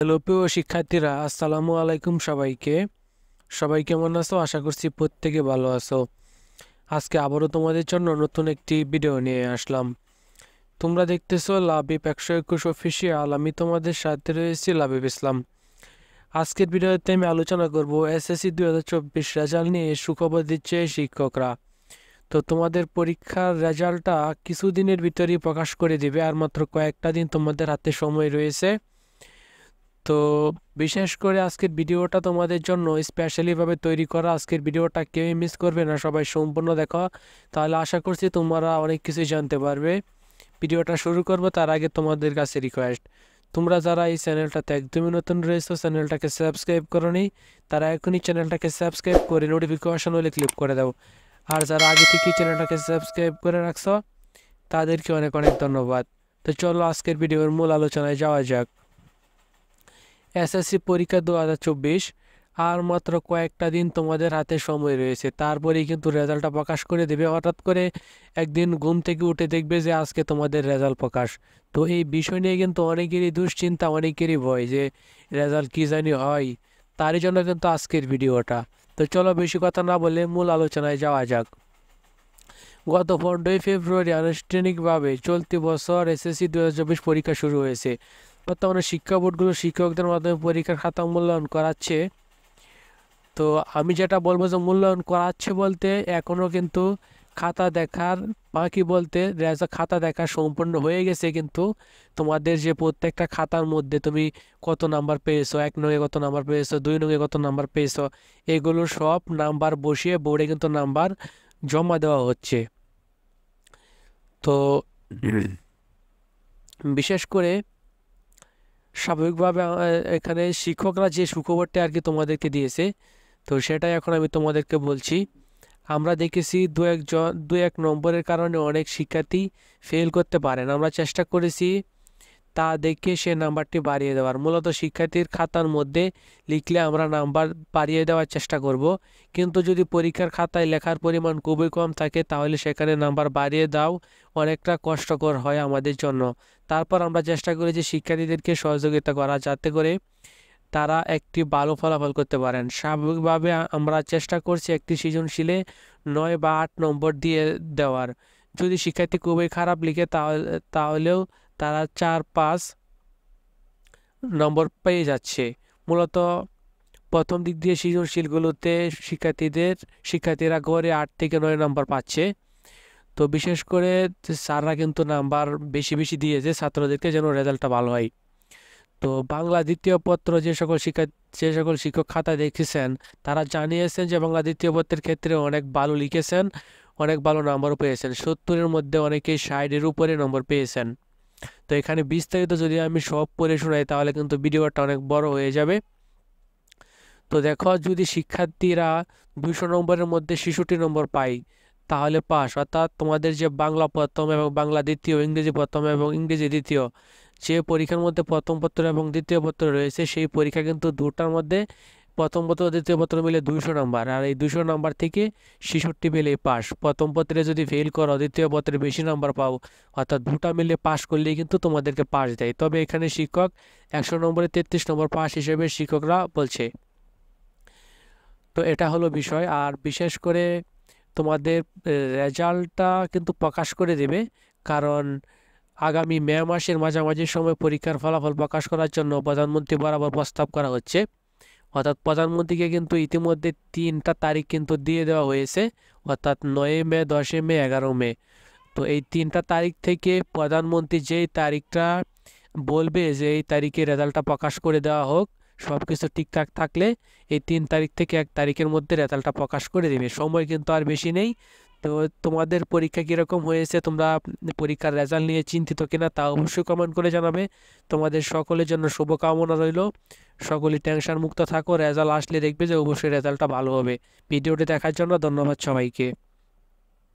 Hello প্রিয় শিক্ষার্থীরা, আসসালামু আলাইকুম সবাইকে। সবাই কেমন আছো? আশা করছি প্রত্যেকে ভালো আছো। আজকে আবারও তোমাদের জন্য নতুন একটি ভিডিও নিয়ে আসলাম। তোমরা দেখতেছো লাবিব 121 অফিসিয়াল। আমি তোমাদের সাথে রয়েছি লাবিব ইসলাম। আজকের ভিডিওতে আমি আলোচনা করব এসএসসি 2024 রেজাল্ট নিয়ে। সুখবর দিচ্ছে শিক্ষকরা। তো তোমাদের পরীক্ষার রেজাল্টটা কিছুদিনের ভিতরেই প্রকাশ করে দিবে, আর মাত্র কয়েকটা দিন তোমাদের হাতে সময় রয়েছে। তো বিশেষ করে আজকের ভিডিওটা তোমাদের জন্য স্পেশালিভাবে তৈরি করা। আজকের ভিডিওটা কেউই মিস করবে না, সবাই সম্পূর্ণ দেখো, তাহলে আশা করছি তোমরা অনেক কিছুই জানতে পারবে। ভিডিওটা শুরু করব তার আগে তোমাদের কাছে রিকোয়েস্ট, তোমরা যারা এই চ্যানেলটাতে একদমই নতুন রয়েছো, চ্যানেলটাকে সাবস্ক্রাইব করোনি, তারা এখনই চ্যানেলটাকে সাবস্ক্রাইব করে নোটিফিকেশন হলে ক্লিক করে দাও। আর যারা আগে থেকেই চ্যানেলটাকে সাবস্ক্রাইব করে রাখছো তাদেরকে অনেক অনেক ধন্যবাদ। তো চলো আজকের ভিডিওর মূল আলোচনায় যাওয়া যাক। এসএসসি পরীক্ষা 2024, আর মাত্র কয়েকটা দিন তোমাদের হাতে সময় রয়েছে, তারপরেই কিন্তু রেজাল্টটা প্রকাশ করে দেবে। হঠাৎ করে একদিন ঘুম থেকে উঠে দেখবে যে আজকে তোমাদের রেজাল্ট প্রকাশ। তো এই বিষয় নিয়ে কিন্তু অনেকেরই দুশ্চিন্তা, অনেকেরই ভয় যে রেজাল্ট কী জানি হয়। তারই জন্য কিন্তু আজকের ভিডিওটা। তো চলো বেশি কথা না বলে মূল আলোচনায় যাওয়া যাক। গত 15ই ফেব্রুয়ারি আনুষ্ঠানিকভাবে চলতি বছর এসএসসি 2024 পরীক্ষা শুরু হয়েছে। বর্তমানে শিক্ষা বোর্ডগুলো শিক্ষকদের মাধ্যমে পরীক্ষার খাতা মূল্যায়ন করাচ্ছে। তো আমি যেটা বলবো যে মূল্যায়ন করাচ্ছে বলতে এখনও কিন্তু খাতা দেখার বাকি, বলতে খাতা দেখা সম্পূর্ণ হয়ে গেছে, কিন্তু তোমাদের যে প্রত্যেকটা খাতার মধ্যে তুমি কত নাম্বার পেয়েছো, 1 নঙে কত নাম্বার পেয়েছো, 2 নঙে কত নাম্বার পেয়েছো, এগুলো সব নাম্বার বসিয়ে বোর্ডে কিন্তু নাম্বার জমা দেওয়া হচ্ছে। তো বিশেষ করে স্বাভাবিকভাবে এখানে শিক্ষকরা যে সুখবরটা আর কি তোমাদেরকে দিয়েছে, তো সেটাই এখন আমি তোমাদেরকে বলছি। আমরা দেখেছি দু এক নম্বরের কারণে অনেক শিক্ষার্থী ফেল করতে পারেন। আমরা চেষ্টা করেছি তা দেখে সে নাম্বারটি বাড়িয়ে দেওয়ার। মূলত শিক্ষার্থীর খাতার মধ্যে লিখলে আমরা নাম্বার বাড়িয়ে দেওয়ার চেষ্টা করব, কিন্তু যদি পরীক্ষার খাতায় লেখার পরিমাণ খুবই কম থাকে তাহলে সেখানে নাম্বার বাড়িয়ে দাও অনেকটা কষ্টকর হয় আমাদের জন্য। তারপর আমরা চেষ্টা করি যে শিক্ষার্থীদেরকে সহযোগিতা করা, যাতে করে তারা একটি ভালো ফলাফল করতে পারেন। স্বাভাবিকভাবে আমরা চেষ্টা করছি একটি সৃজনশীলে 9 বা 8 নম্বর দিয়ে দেওয়ার। যদি শিক্ষার্থী খুবই খারাপ লিখে তাহলেও তারা 4-5 নম্বর পেয়ে যাচ্ছে। মূলত প্রথম দিক দিয়ে সৃজনশীলগুলোতে শিক্ষার্থীরা গড়ে 8 থেকে 9 নম্বর পাচ্ছে। তো বিশেষ করে স্যাররা কিন্তু নাম্বার বেশি বেশি দিয়েছে ছাত্রদেরকে, যেন রেজাল্টটা ভালো হয়। তো বাংলা দ্বিতীয় পত্র যে সকল শিক্ষক খাতা দেখেছেন তারা জানিয়েছেন যে বাংলা দ্বিতীয় পত্রের ক্ষেত্রে অনেক ভালো লিখেছেন, অনেক ভালো নম্বরও পেয়েছেন। 70-এর মধ্যে অনেকেই 60-এর উপরে নম্বর পেয়েছেন। তো এখানে বিস্তারিত যদি আমি সব পড়ে শোনাই তাহলে কিন্তু ভিডিওটা অনেক বড় হয়ে যাবে। তো দেখো, যদি শিক্ষার্থীরা 200 নম্বরের মধ্যে 66 নম্বর পায় তাহলে পাস, অর্থাৎ তোমাদের যে বাংলা প্রথম এবং বাংলা দ্বিতীয়, ইংরেজি প্রথম এবং ইংরেজি দ্বিতীয়, যে পরীক্ষার মধ্যে প্রথম পত্র এবং দ্বিতীয় পত্র রয়েছে, সেই পরীক্ষা কিন্তু দুটার মধ্যে প্রথম পত্র দ্বিতীয় পত্র মিলে 200 নম্বর, আর এই 200 নম্বর থেকে 66 মিলে পাস। প্রথম পত্রে যদি ফেল করো, দ্বিতীয় পত্রে বেশি নাম্বার পাও, অর্থাৎ দুটা মিলে পাস করলেই কিন্তু তোমাদেরকে পাস দেয়। তবে এখানে শিক্ষক 100 নম্বরে 33 নম্বর পাস হিসেবে শিক্ষকরা বলছে। তো এটা হলো বিষয়। আর বিশেষ করে তোমাদের রেজাল্টটা কিন্তু প্রকাশ করে দেবে, কারণ আগামী মে মাসের মাঝামাঝি সময় পরীক্ষার ফলাফল প্রকাশ করার জন্য প্রধানমন্ত্রী বরাবর প্রস্তাব করা হচ্ছে। অর্থাৎ প্রধানমন্ত্রীকে কিন্তু ইতিমধ্যে 3টা তারিখ কিন্তু দিয়ে দেওয়া হয়েছে, অর্থাৎ 9 মে, 10 মে, 11 মে। তো এই 3টা তারিখ থেকে প্রধানমন্ত্রী যেই তারিখটা বলবে যে এই তারিখে রেজাল্টটা প্রকাশ করে দেওয়া হোক, সব কিছু ঠিকঠাক থাকলে এই 3 তারিখ থেকে 1 তারিখের মধ্যে রেজাল্টটা প্রকাশ করে দেবে। সময় কিন্তু আর বেশি নেই। তো তোমাদের পরীক্ষা কীরকম হয়েছে, তোমরা পরীক্ষার রেজাল্ট নিয়ে চিন্তিত কিনা তা অবশ্যই কমেন্ট করে জানাবে। তোমাদের সকলের জন্য শুভকামনা রইল। সকলেই টেনশন মুক্ত থাকো, রেজাল্ট আসলে দেখবে যে অবশ্যই রেজাল্টটা ভালো হবে। ভিডিওটি দেখার জন্য ধন্যবাদ সবাইকে।